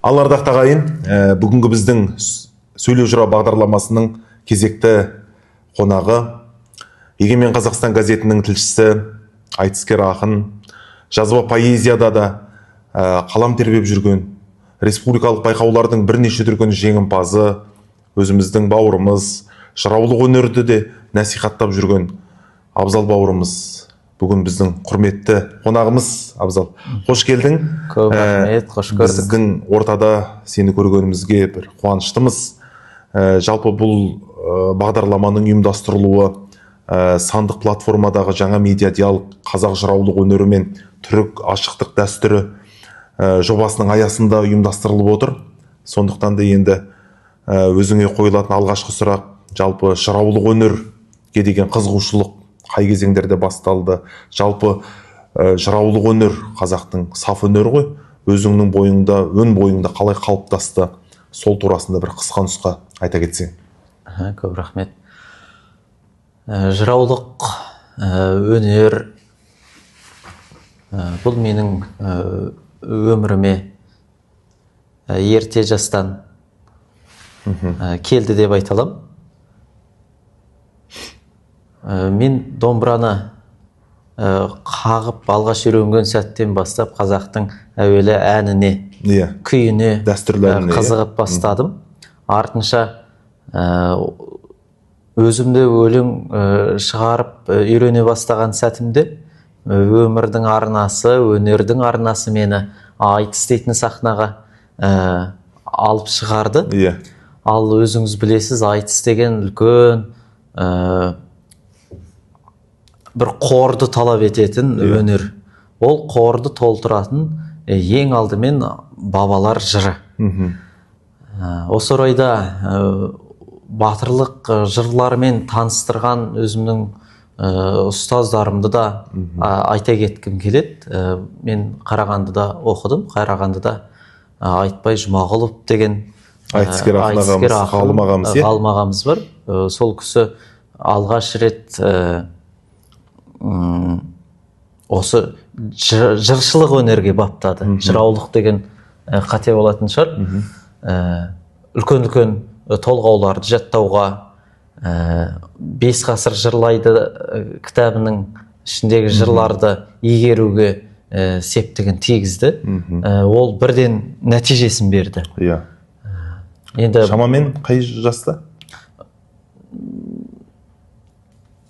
Ал ардақты ағайын, бүгінгі біздің сөйлеу жыра бағдарламасының кезекті қонағы Егемен Қазақстан газетінің тілшісі, айтыскер ақын, жазба поэзияда да қалам тербеп жүрген, республикалық байқаулардың бірнеше дүркін жеңімпазы, өзіміздің бауырымыз, жыраулық өнерді де насихаттап жүрген Абзал бауырымыз бүгін біздің құрметті қонағымыз. Абзал, қош келдің. Көп рахмет, қош көрдік. Біздің ортада сені көргенімізге бір қуаныштымыз. Жалпы бұл бағдарламаның ұйымдастырылуы сандық платформадағы жаңа медиа диалог қазақ жыраулық өнері мен түрік ашықтық дәстүрі жобасының аясында ұйымдастырылып отыр. Сондықтан да енді өзіңе қойылатын алғашқы сұрақ, жалпы жыраулық өнерге деген қызығушылық қай кезеңдерде басталды? Жалпы жыраулық өнер қазақтың саф өнері ғой. Өзіңнің бойыңда, өн бойыңда қалай қалыптасты? Сол турасында бір қысқа нұсқа айта кетсең. Көп рахмет. Жыраулық өнер бұл менің өміріме ерте жастан келді деп айта аламын. Мен домбыраны қағып алғаш үйренген сәттен бастап қазақтың әуелі әніне, күйіне қызығып бастадым. Артынша өзімді өлең шығарып үйрене бастаған сәтімде өмірдің арнасы, өнердің арнасы мені айтыс дейтін сахнаға алып шығарды. Ал өзіңіз білесіз, айтыс деген үлкен бір қорды талап ететін өнер. Ол қорды толтыратын ең алдымен бабалар жыры. Осы орайда батырлық жырлармен таныстырған өзімнің ұстаздарымды да айта кеткім келеді. Мен Қарағандыда оқыдым. Қарағандыда Айтбай Жұмағұлов деген айтыскер ақын, ғалым ағамыз бар. Сол кісі алғаш рет осы жыршылық өнерге баптады. Жыраулық деген қате болатын шығар. Үлкен-үлкен толғауларды жаттауға, 5 ғасыр жырлайды кітабының ішіндегі жырларды игеруге септігін тигізді. Ол бірден нәтижесін берді. Енді шамамен қай жаста?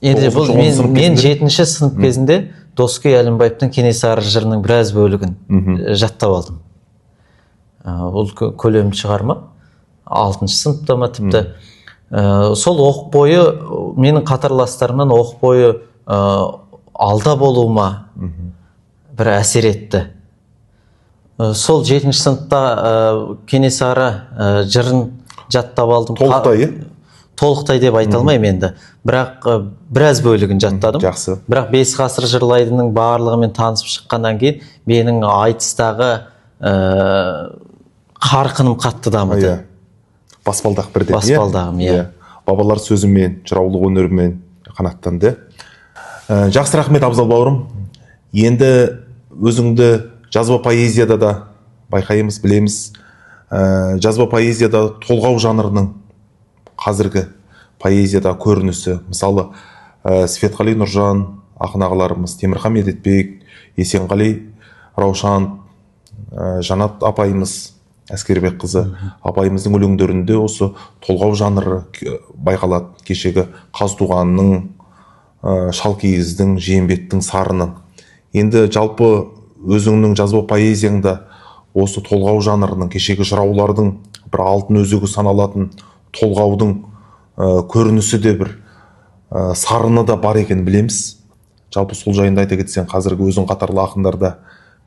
Енді бұл мен 7-ші сынып кезінде Доскей Әлімбаевтың Кенесары жырының біраз бөлігін жаттап алдым. Ол көлемді шығарма. 6-шы сыныпта ма тіпті. Сол оқу бойы менің қатарластарымнан оқу бойы алда болуыма бір әсер етті. Сол 7-ші сыныпта Кенесары жырын жаттап алдым. Толықтай деп айта алмаймын енді. Бірақ біраз бөлігін жаттадым. Жақсы. Бірақ 5 ғасыр жырлайдының барлығымен танысып шыққаннан кейін менің айтыстағы қарқыным қатты дамыды. Баспалдақ бірден. Баспалдағым, Бабалар сөзімен, жыраулық өнерімен қанаттанды. Жақсы, рахмет Абзал бауырым. Енді өзіңді жазба поэзияда да байқаймыз, білеміз. Жазба поэзияда толғау жанрының қазіргі поэзияда көрінісі. Мысалы, Светқали Нұржан, ақын ағаларымыз, Темірхан Медетбек, Есенғали Раушан, Жанат апайымыз, Әскербек қызы апайымыздың өлеңдерінде осы толғау жанры байқалады. Кешегі Қазтуғанның, Шалкиіздің, Жиенбеттің сарының. Енді жалпы өзіңнің жазба поэзияңда осы толғау жанрының, кешегі жыраулардың бір алтын өзегі саналатын толғаудың көрінісі де бір сарыны да бар екен білеміз. Жалпы сол жайында айта кетсең, қазіргі өзің қатарлы ақындарда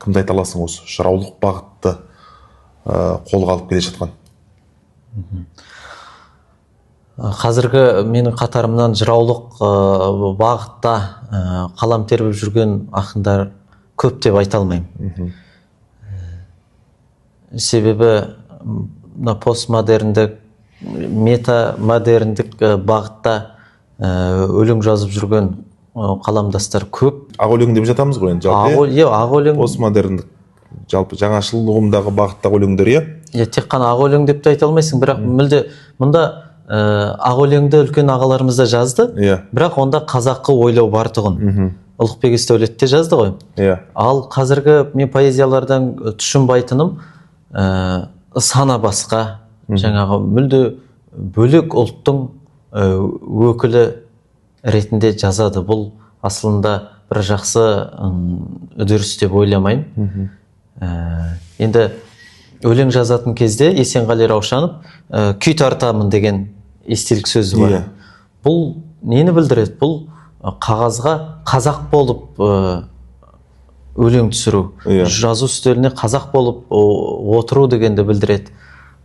кімді айта аласың осы жыраулық бағытты қолға алып келе жатқан? Қазіргі менің қатарымнан жыраулық бағытта қалам тербеп жүрген ақындар көп деп айта алмаймын. Себебі постмодерндік, метамодерндік бағытта өлең жазып жүрген қаламдастар көп. Ақ өлең деп жатамыз ғой енді жалпы. Ақ өлең. Постмодерндік жалпы жаңашыл ұғымдағы бағыттағы өлеңдер, тек қана ақ өлең деп те айта алмайсың, бірақ мүлде мұнда ақ өлеңді үлкен ағаларымыз да жазды, бірақ онда қазақы ойлау бар тұғын. Ұлықбек Есдәулет те жазды ғой. Ал қазіргі мен поэзиялардан тұшынбайтыным сана басқа, жаңағы мүлде бөлек ұлттың өкілі ретінде жазады. Бұл асылында бір жақсы үдеріс деп ойламаймын. Енді өлең жазатын кезде Есенғали Раушанов күй тартамын деген естелік сөзі бар. Бұл нені білдіреді? Бұл қағазға қазақ болып өлең түсіру, жазу үстеліне қазақ болып отыру дегенді білдіреді.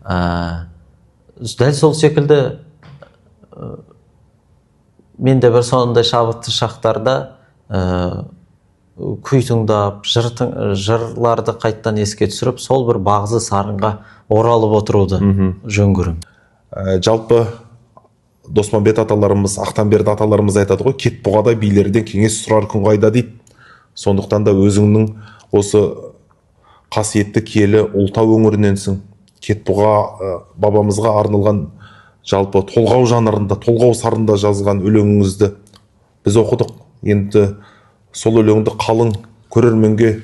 Дәл сол секілді мен де бір сондай шабытты шақтарда күй тыңдап, жырларды қайттан еске түсіріп, сол бір бағзы сарынға оралып отыруды жөн көремін. Жалпы Досманбет аталарымыз, Ақтанберді аталарымыз айтады ғой, кет бұғада билерден кеңес сұрар күн қайда дейді. Сондықтан да өзіңнің осы қасиетті киелі Ұлытау өңіріненсің. Кет бұға бабамызға арналған жалпы толғау жанрында, толғау сарында жазған өлеңіңізді біз оқыдық. Енді сол өлеңді қалың көрерменге,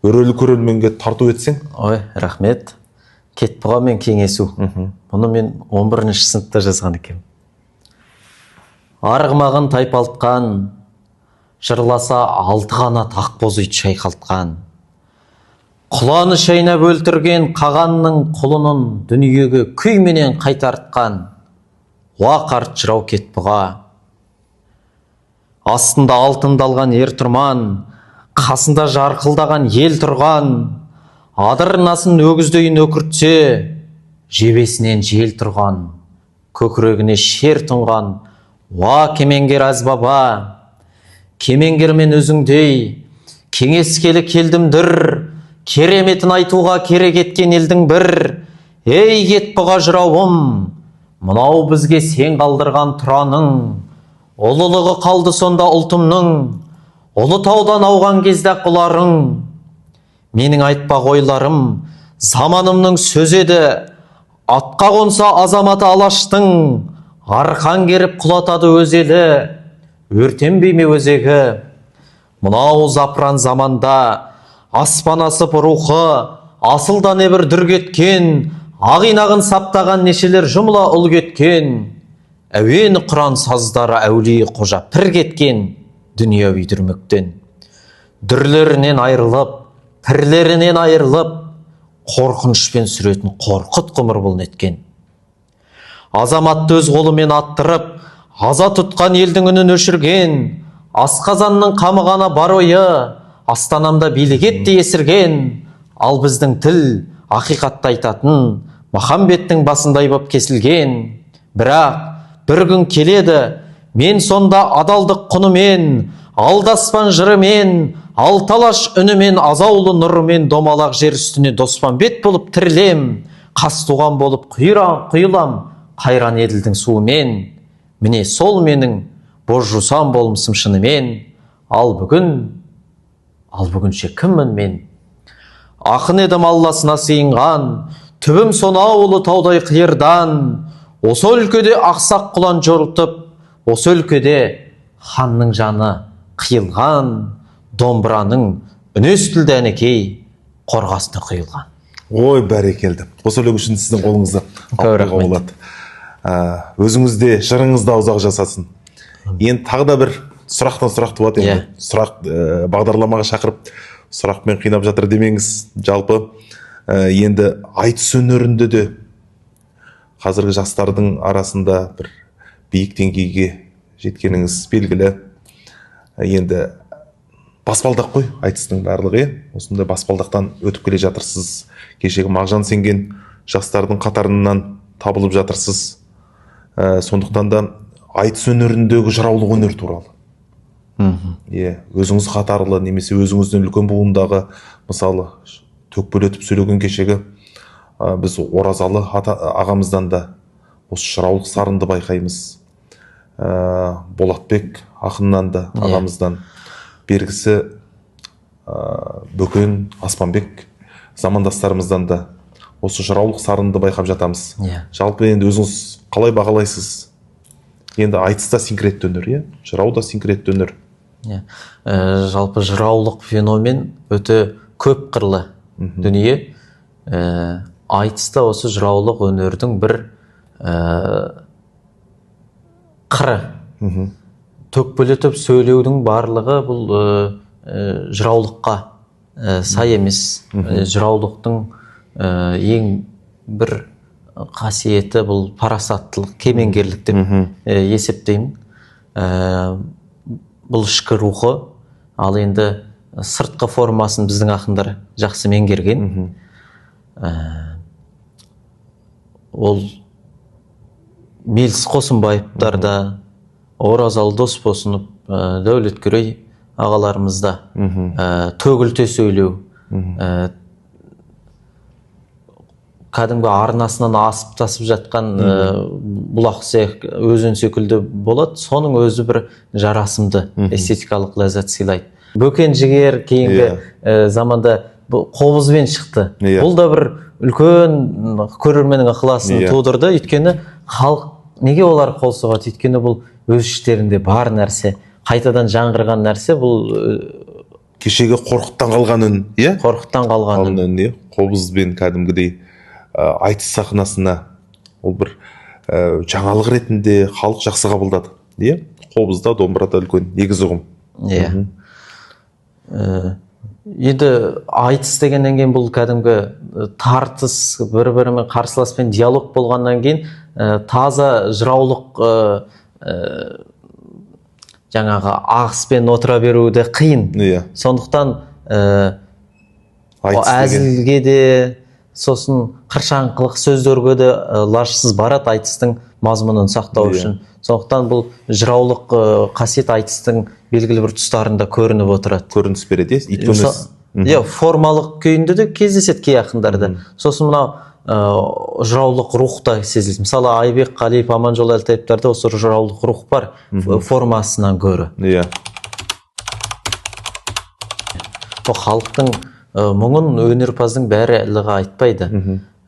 өрелі көрерменге тарту етсең? Ой, рахмет. Кет бұға мен кеңесу. Бұны мен 11-ші сыныпта жазған екем. Арғымағын тайпалтқан, жырласа алты қанат ақбоз ит шайқалтқан. Құланы шайнап өлтірген қағанның құлынын дүниеге күйменен қайтартқан. Уа қарт жырау кет бұға. Астында алтындалған ер тұрман, қасында жарқылдаған ел тұрған. Адырнасын өгіздейін өкіртсе, жебесінен жел тұрған. Көкірегіне шер тұнған. Уа кемеңгер аз баба, кемеңгермен өзіңдей, кеңескелі келдімдір, кереметін айтуға керек еткен елдің бір. Ей кет бұға жырауым, мынау бізге сен қалдырған тұраның, ұлылығы қалды сонда ұлтымның, Ұлытаудан ауған кезде құларың. Менің айтпақ ойларым заманымның сөз еді, атқа қонса азаматы алаштың, арқан керіп құлатады өз елі, өртенбей ме өзегі. Мынау запыран заманда аспан асып рухы, асылда небір дүр кеткен, ағинағын саптаған нешелер жұмыла ұл кеткен. Әуені құран саздары әулие қожа пір кеткен, дүнияви дүрмектен. Дүрлерінен айырылып, пірлерінен айырылып, қорқынышпен сүретін қорқыт құмыр бұл неткен. Азаматты өз қолымен аттырып, аза тұтқан елдің үнін өшірген, асқазанның қамығана бар ойы, астанамда билік етті есірген. Ал біздің тіл ақиқатты айтатын, Махамбеттің басындай боп кесілген. Бірақ бір күн келеді, мен сонда адалдық құнымен, алдаспан жырымен, алталаш үнімен, азаулы нұрымен домалақ жер үстіне Доспанбет болып тірілем, қас туған болып құйылам қайран еділдің суымен. Міне сол менің боз жусан болмысым шынымен. Ал бүгінше кіммін мен? Ақын едім Алласына сыйынған, түбім сонау Ұлытаудай қиырдан. Осы өлкеде ақсақ құлан жорылтып, осы өлкеде ханның жаны қиылған, домбыраның үнес тілді әнекей қорғасына құйылған. Ой, бәрекелді. Осы өлең үшін сіздің қолыңызды алуға болады. Өзіңізде жырыңызда ұзақ жасасын. Енді тағы да бір сұрақтан сұрақ туады. Сұрақ бағдарламаға шақырып сұрақпен қинап жатыр демеңіз. Жалпы енді айтыс өнерінде де қазіргі жастардың арасында бір биік деңгейге жеткеніңіз белгілі. Енді баспалдақ қой айтыстың барлығы. Осындай баспалдақтан өтіп келе жатырсыз. Кешегі Мағжан сенген жастардың қатарынан табылып жатырсыз. Сондықтан да айтыс өнеріндегі жыраулық өнер туралы. Өзіңіз қатарлы немесе өзіңізден үлкен буындағы, мысалы төкпелетіп сөйлеген кешегі біз Оразалы ағамыздан да осы жыраулық сарынды байқаймыз. Болатбек ақыннан да ағамыздан, бергісі Бөкен, Аспанбек замандастарымыздан да осы жыраулық сарынды байқап жатамыз. Иә. Жалпы енді өзіңіз қалай бағалайсыз? Енді айтыс та синкретті өнер, иә? Жырау да синкретті өнер. Иә. Жалпы жыраулық феномен өте көп қырлы дүние. Айтыс та осы жыраулық өнердің бір қыры. Төкпелетіп сөйлеудің барлығы бұл жыраулыққа сай емес. Жыраулықтың ең бір қасиеті бұл парасаттылық, кемеңгерлік деп есептеймін. Бұл ішкі рухы, ал енді сыртқы формасын біздің ақындар жақсы меңгерген. Ол Меліс Қосынбаевтар да, Оразалы Досбосынов, Дәулеткерей ағаларымызда төгілте сөйлеу, кәдімгі арнасынан асып тасып жатқан бұлақ өзен секілді болады. Соның өзі бір жарасымды эстетикалық ләззат сыйлайды. Бөкен жігер кейінгі заманда қобызбен шықты. Бұл да бір үлкен көрерменнің ықыласын тудырды. Өйткені халық неге олар қол соғады? Өйткені бұл өз іштерінде бар нәрсе, қайтадан жаңғырған нәрсе. Бұл кешегі қорқыттан қалған үн, иә? Қорқыттан қалған үн, қобызбен кәдімгідей айтыс сахнасына ол бір жаңалық ретінде халық жақсы қабылдады, иә? Қобызда, домбырада үлкен негіз ұғым. Иә. Енді айтыс дегеннен кейін бұл кәдімгі тартыс, бір-бірімен қарсыласпен диалог болғаннан кейін таза жыраулық жаңағы ағыспен отыра беруді қиын. Сондықтан әзілге де, сосын қыршаңқылық сөздерге де лажсыз барады айтыстың мазмұнын сақтау үшін. Сондықтан бұл жыраулық қасиет айтыстың белгілі бір тұстарында көрініп отырады. Көрініс береді, формалық күйінде де кездеседі кей ақындарда. Сосын мынау жыраулық рух та сезіледі. Мысалы Айбек Қалиев, Аманжол Әлтаевтарда осы жыраулық рух бар, формасынан гөрі. Халықтың мұңын өнерпаздың бәрі әліға айтпайды.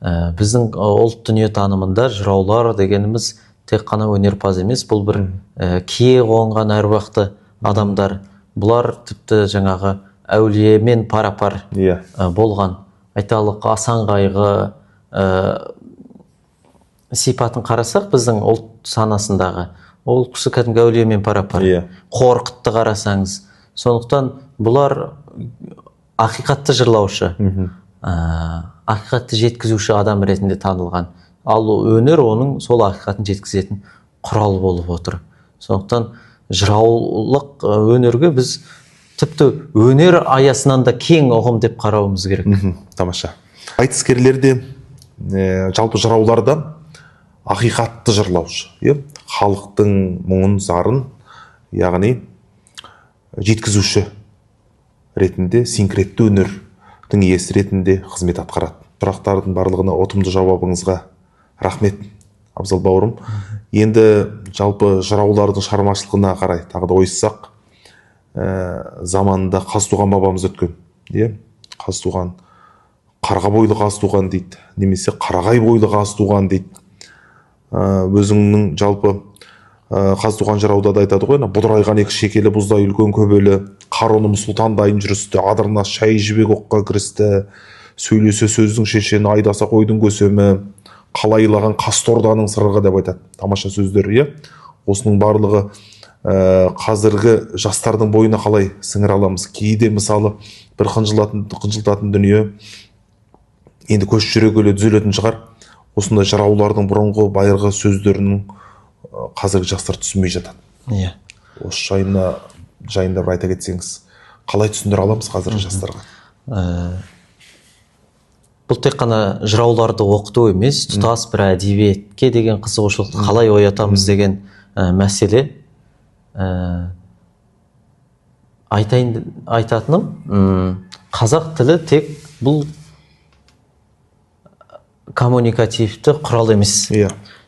Біздің ұлт дүние танымында жыраулар дегеніміз тек қана өнерпаз емес, бұл бір кие қонған әруақты адамдар. Бұлар тіпті жаңағы әулиемен пара-пар болған. Айталық Асан Қайғы сипатын қарасақ, біздің ұлт санасындағы ол кісі кәдімгі әулиемен пара-пар. Қорқытты қарасаңыз. Сондықтан бұлар ақиқатты жырлаушы, ақиқатты жеткізуші адам ретінде танылған. Ал өнер оның сол ақиқатын жеткізетін құрал болып отыр. Сондықтан жыраулық өнерге біз тіпті өнер аясынан да кең ұғым деп қарауымыз керек. Тамаша. Айтыскерлерде, жалпы жырауларда ақиқатты жырлаушы, халықтың мұңын, зарын, яғни жеткізуші ретінде, синкретті өнердің иесі ретінде қызмет атқарады. Сұрақтардың барлығына ұтымды жауабыңызға рахмет, Абзал бауырым. Енді жалпы жыраулардың шығармашылығына қарай тағы да ойыссақ, заманында Қазтуған бабамыз өткен. Қазтуған, қарға бойлы Қазтуған дейді, немесе қарағай бойлы Қазтуған дейді. Өзіңнің жалпы Қазтуған жырауда да айтады ғой, бұдырайған екі шекелі бұздай үлкен көбелі, қароным сұлтандайын жүрісті, адырна шай жібек оққа кірісті, сөйлесе сөздің шешені, айдаса қойдың көсемі, қалайлаған Қасторданың сырығы деп айтады. Тамаша сөздер, осының барлығы қазіргі жастардың бойына қалай сіңір аламыз? Кейде мысалы бір қынжылтатын дүние енді көш жүре келе түзелетін шығар. Осындай жыраулардың бұрынғы байырғы сөздерінің қазіргі жастар түсінбей жатады. Осы жайында бір айта кетсеңіз, қалай түсіндіре аламыз қазіргі жастарға? Бұл тек қана жырауларды оқыту емес, тұтас бір әдебиетке деген қызығушылықты қалай оятамыз деген мәселе. Айтатыным, қазақ тілі тек бұл коммуникативті құрал емес.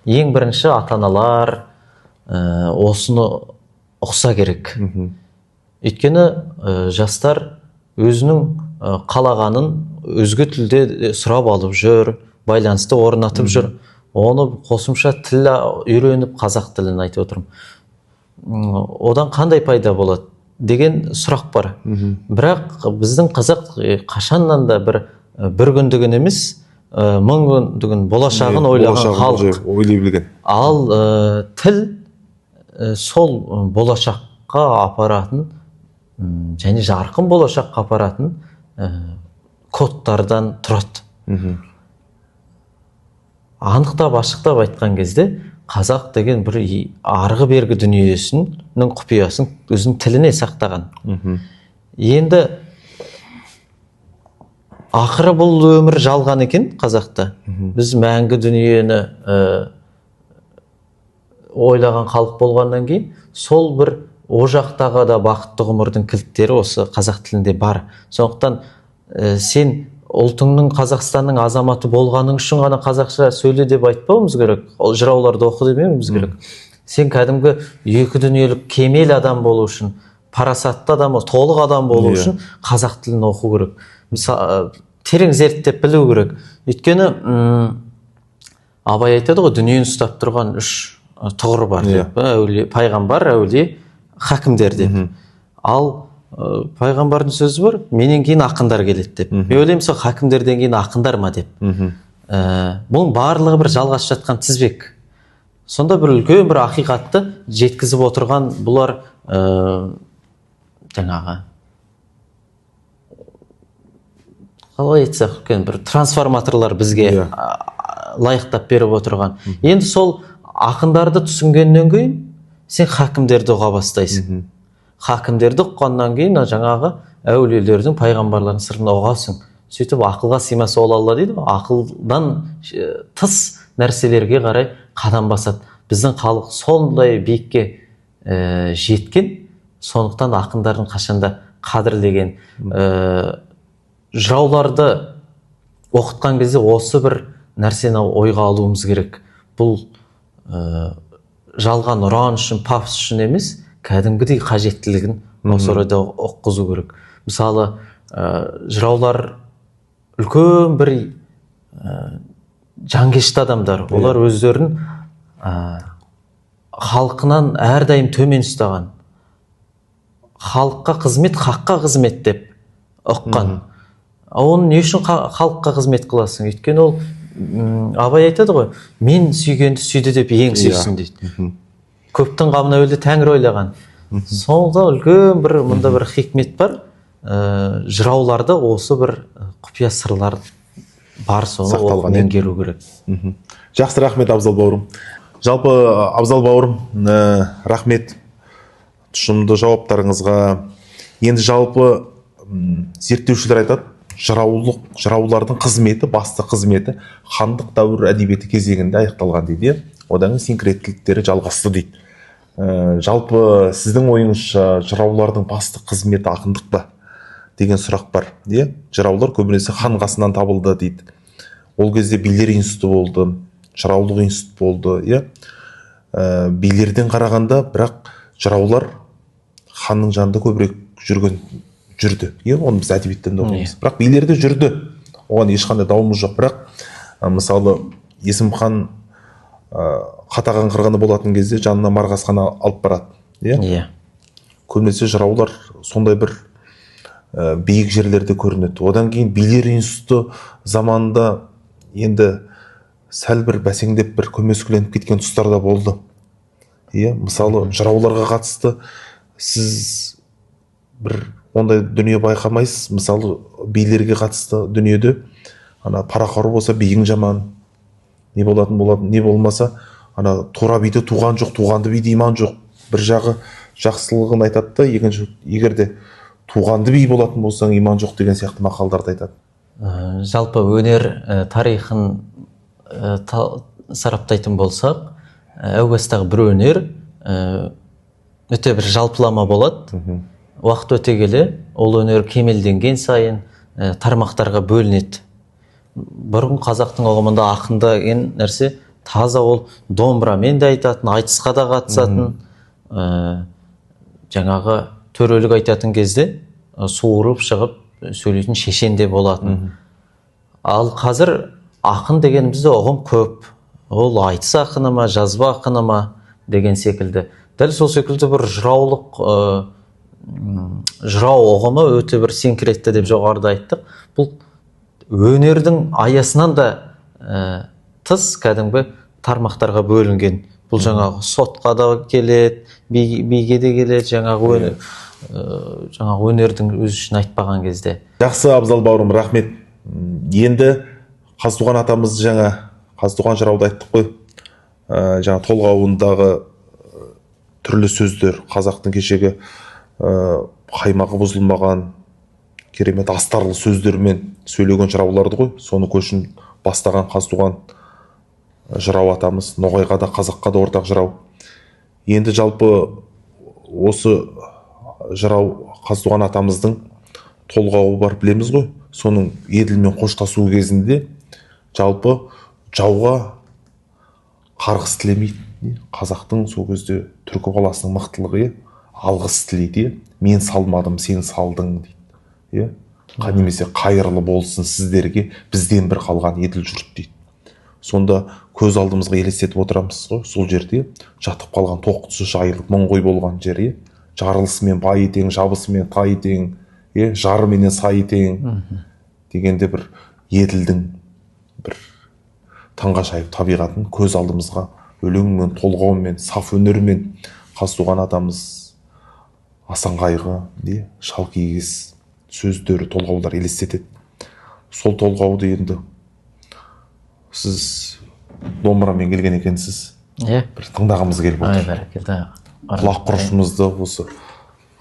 Ең бірінші ата-аналар осыны ұқса керек. Өйткені жастар өзінің қалағанын өзге тілде сұрап алып жүр, байланысты орнатып жүр. Оны қосымша тіл үйреніп қазақ тілін айтып отырмын. Одан қандай пайда болады деген сұрақ бар. Бірақ біздің қазақ қашаннан да бір күндігін емес, 1000 күндігін болашағын ойлаған халық. Ойлай білген. Ал тіл сол болашаққа апаратын және жарқын болашаққа апаратын кодтардан тұрады. Анықтап ашықтап айтқан кезде қазақ деген бір арғы бергі дүниесінің құпиясын өзінің тіліне сақтаған. Енді ақыры бұл өмір жалған екен қазақта. Біз мәңгі дүниені ойлаған халық болғаннан кейін сол бір о жақтағы да бақытты ғұмырдың кілттері осы қазақ тілінде бар. Сондықтан сен ұлтыңның Қазақстанның азаматы болғаның үшін ғана қазақша сөйле деп айтпауымыз керек. Ол жырауларды оқы демеуіміз керек. Сен кәдімгі екі дүниелік кемел адам болу үшін, парасатты адам, толық адам болу үшін қазақ тілін оқу керек. Мысалы, терең зерттеп білу керек. Өйткені Абай айтады ғой, дүниені ұстап тұрған 3 тұғыр бар деп. Пайғамбар, әулие, хакімдер деп. Ал пайғамбардың сөзі бар, менен кейін ақындар келеді деп. Мен ойлаймын, сол хакімдерден кейін ақындар ма деп. Бұның барлығы бір жалғасып жатқан тізбек. Сонда бір үлкен бір ақиқатты жеткізіп отырған бұлар жаңағы қалай айтсақ екен, бір трансформаторлар бізге лайықтап беріп отырған. Енді сол ақындарды түсінгеннен кейін сен хакімдерді ұға бастайсың. Хакімдерді ұққаннан кейін жаңағы әулиелердің, пайғамбарлардың сырын ұғасың. Сөйтіп ақылға сыймаса ол Алла дейді, ақылдан тыс нәрселерге қарай қадам басады. Біздің халық сондай биікке жеткен, сондықтан ақындардың қашанда қадірлеген. Жырауларды оқытқан кезде осы бір нәрсені ойға алуымыз керек. Бұл жалған ұран үшін, пафос үшін емес, кәдімгідей қажеттілігін осы орайда оққызу керек. Мысалы, жыраулар үлкен бір жанкешті адамдар. Олар өздерін халқынан әрдайым төмен ұстаған. Халыққа қызмет, хаққа қызмет деп ұққан. Оны не үшін халыққа қызмет қыласың? Өйткені ол Абай айтады ғой, мен сүйгенді сүйді деп ең сүйсін дейді. Көптің қамына өлді Тәңір ойлаған. Сонда үлкен бір мұнда бір хикмет бар. Жырауларда осы бір құпия сырлар бар, соны оқып меңгеру керек. Жақсы, рахмет Абзал бауырым. Жалпы Абзал бауырым, рахмет тұшымды жауаптарыңызға. Енді жалпы зерттеушілер айтады, жыраулардың қызметі, басты қызметі хандық дәуір әдебиеті кезеңінде аяқталған дейді. Одан синкреттіліктері жалғасты дейді. Жалпы сіздің ойыңызша жыраулардың басты қызметі ақындық па деген сұрақ бар. Жыраулар көбінесе хан қасынан табылды дейді. Ол кезде билер институты болды, жыраулық институт болды. Билерден қарағанда, бірақ жыраулар ханның жанында көбірек жүрді. Оны біз әдебиеттен оқимыз. Бірақ билерде жүрді. Оған ешқандай дауымыз жоқ. Бірақ мысалы Есім хан қатаған қырғыны болатын кезде жанына марғасқаны алып барады. Көбінесе жыраулар сондай бір биік жерлерде көрінеді. Одан кейін билер институты заманында енді сәл бір бәсеңдеп бір көмескіленіп кеткен тұстарда болды. Мысалы жырауларға қатысты сіз бір ондай дүние байқамайсыз. Мысалы билерге қатысты дүниеде парақор болса биің жаман, не болатын, не болмаса тура биді туған жоқ, туғанды биді иман жоқ. Бір жағы жақсылығын айтады да, екінші егерде туғанды би болатын болсаң иман жоқ деген сияқты мақалдарды айтады. Жалпы өнер тарихын сараптайтын болсақ, әу бастағы бір өнер өте бір жалпылама болады. Уақыт өте келе ол өнер кемелденген сайын тармақтарға бөлінеді. Бұрын қазақтың ұғымында ақында деген нәрсе таза, ол домбырамен де айтатын, айтысқа да қатысатын, жаңағы төрелік айтатын кезде суырып шығып сөйлейтін шешен де болатын. Ал қазір ақын дегенімізде ұғым көп. Ол айтыс ақыны ма, жазба ақыны ма деген секілді. Дәл сол секілді бір жырау ұғымы өте бір синкретті деп жоғарыда айттық. Бұл өнердің аясынан да тыс кәдімгі тармақтарға бөлінген. Бұл жаңағы сотқа да келеді, биге де келеді, жаңағы өнердің өз үшін айтпаған кезде. Жақсы, Абзал бауырым, рахмет. Енді Қазтуған атамыз Қазтуған жырауды айттық қой. Жаңа толғауындағы түрлі сөздер, қазақтың кешегі қаймағы бұзылмаған керемет астарлы сөздермен сөйлеген жырауларды ғой. Соны көшін бастаған Қазтуған жырау атамыз, ноғайға да қазаққа да ортақ жырау. Енді жалпы осы жырау Қазтуған атамыздың толғауы бар, білеміз ғой. Соның еділмен қоштасуы кезінде жалпы жауға қарғыс тілемейді. Қазақтың сол кезде түркі баласының мықтылығы алғыс тілейді. Мен салмадым, сен салдың дейді. Немесе қайырлы болсын сіздерге бізден бір қалған еділ жұрт дейді. Сонда көз алдымызға елестетіп отырамыз ғой, сол жерде жатып қалған тоқтысы жайылып мың қой болған жер. Жарылысымен байы тең, жабысымен тайы тең, жарыменен сайы тең дегенде бір еділдің бір таңғажайып табиғатын көз алдымызға өлеңмен, толғаумен, саф өнермен Қазтуған атамыз асан қайғы, шалкиіз сөздері, толғаулар елестетеді. Сол толғауды енді сіз домбырамен келген екенсіз. Бір тыңдағымыз келіп отыр. Құлақ құрышымызды осы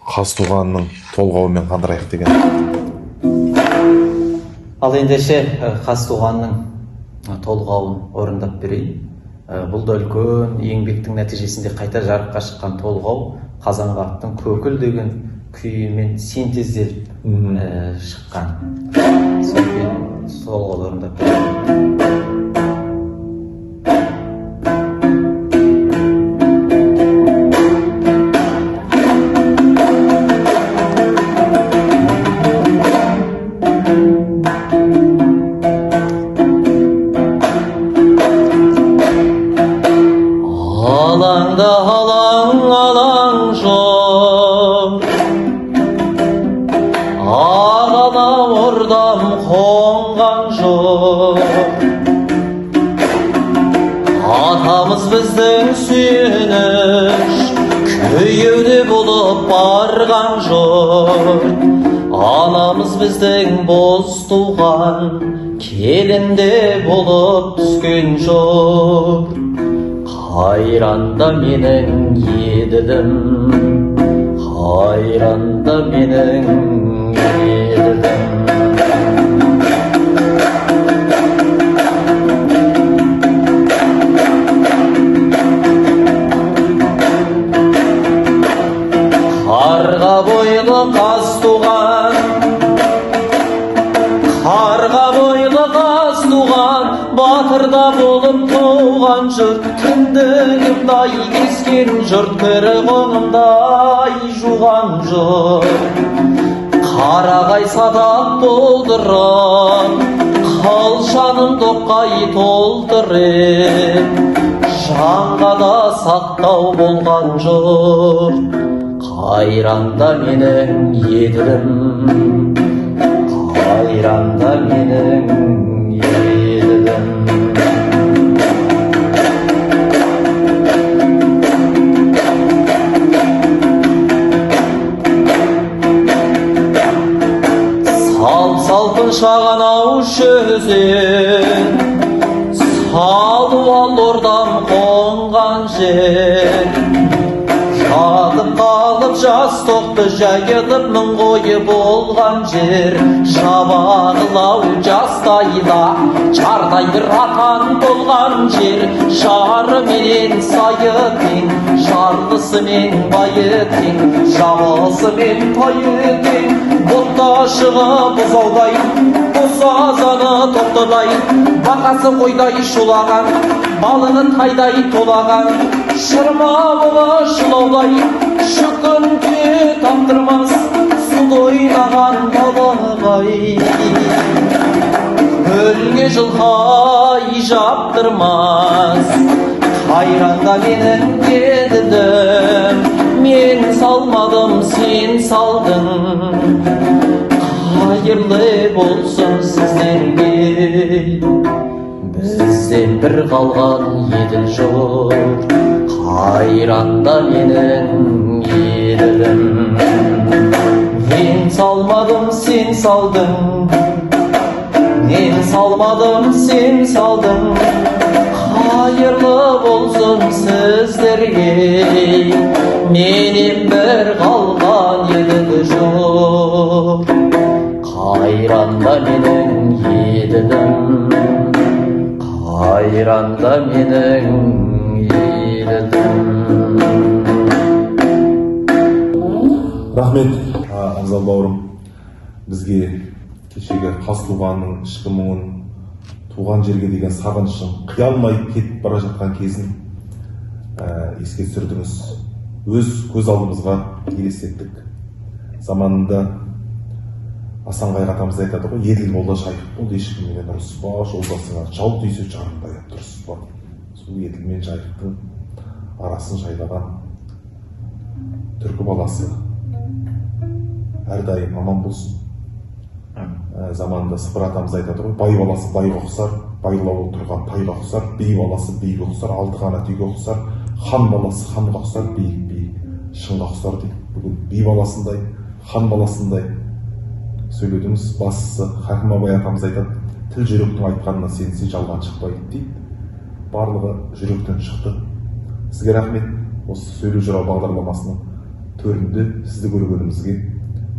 Қазтуғанның толғауымен қандырайық деген. Ал ендеше Қазтуғанның толғауын орындап берейін. Бұл да үлкен еңбектің нәтижесінде қайта жарыққа шыққан толғау Қазанғаптың көкіл деген күйімен синтезделіп шыққан. Толғауды орындап берейін. Атамыз біздің сүйеніш күйеуде болып барған жұрт. Анамыз біздің боз туған келінде болып түскен жұрт. Қайранда менің еділім, қайранда менің еділім. Қарға бойлы Қазтуған, қарға бойлы Қазтуған, батырда болып туған жұрт. Кіндігімдай кескен жұрт, кірі қоңымдай жуған жұрт. Қарағай садақ болдырып, қалшаным тоқай толтырып, жанға да сақтау болған жұрт. Қайранда менің еділім, қайранда менің еділім. Сал-салқын шағанау шөзен, салу ал ордам қонған жер. Жатып қалып жас тоқты жайылып мың қойы болған жер. Жабағылау жастайда жардай бір атан болған жер. Жары менен сайы тең, жарлысы мен байы тең, жабысы мен тайы тең. Бұтта шығып бұзаудай, бұзазаны тоқтыдай, бақасы қойдай шулаған, балығы тайдай толаған. Шырмауы шылаулай, шүкінге таптырмас, суды ойнаған балығай. Gölge жылқай жаптырмас, қайранда менің еділім, мен салмадым, сен салдың. Қайырлы болсын сіздерге, бізден бір қалған еділ жоқ, қайранда менің еділім. Мен салмадым, сен салдың, мен салмадым, сен салдың. Қайырлы болсын сіздерге, менен бір қалған еділ жоқ, қайранда менің еділім, қайранда менің еділім. Рахмет, Абзал бауырым, бізге кешегі Қазтуғанның ішкі мұңын, туған жерге деген сағынышын, қия алмай кетіп бара жатқан кезін еске түсірдіңіз. Өз көз алдымызға елестеттік. Заманында Асанғай атамыз айтады ғой, еділ молда жайық бол, ешкіммен ұрыспа, жолдасыңа жау тисе жарынбай дұрыспа. Сол еділ мен жайықтың арасын жайлаған түркі баласы әрдайым аман болсын. Заманында Сыпыр атамыз айтады ғой, бай баласы байға ұқсар, байлаулы тұрған тайға ұқсар, би баласы биге ұқсар, алты қанат үйге ұқсар, хан баласы ханға ұқсар, биік шыңға ұқсар дейді. Бүгін би баласындай, хан баласындай сөйледіңіз. Бастысы Хакім Абай атамыз айтады, тіл жүректің айтқанына сенсе жалған шықпайды дейді. Барлығы жүректен шықты. Сізге рахмет. Осы сөйлеу жырау бағдарламасының төрінде сізді көргенімізге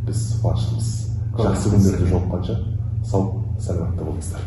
біз қуаныштымыз. Жақсы күндерде жолыққанша сау сәлеметті болыңыздар.